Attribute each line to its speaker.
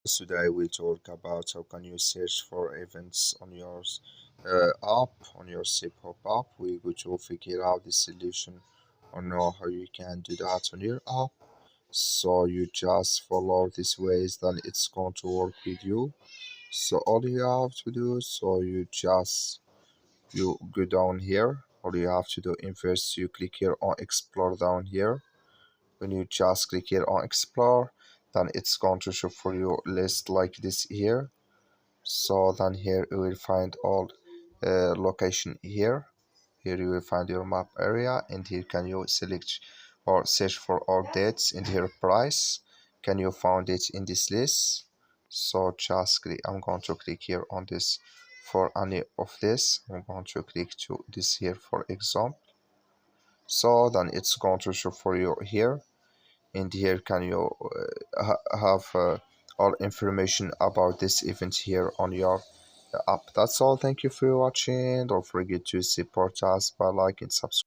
Speaker 1: Today we'll talk about how can you search for events on your app, on your StubHub app. We're going to figure out the solution or know how you can do that on your app. So you just follow these ways, then it's going to work with you. So all you have to do, so you go down here. All you have to do in first you click here on explore down here. When you just click here on explore, then it's going to show for you list like this here. So then here you will find all location here you will find your map area, and here can you select or search for all dates, and here price can you find it in this list. So just click, I'm going to click here on this for any of this. I'm going to click to this here for example. So then it's going to show for you here, and here can you have all information about this event here on your app. That's all. Thank you for watching. Don't forget to support us by liking, subscribe.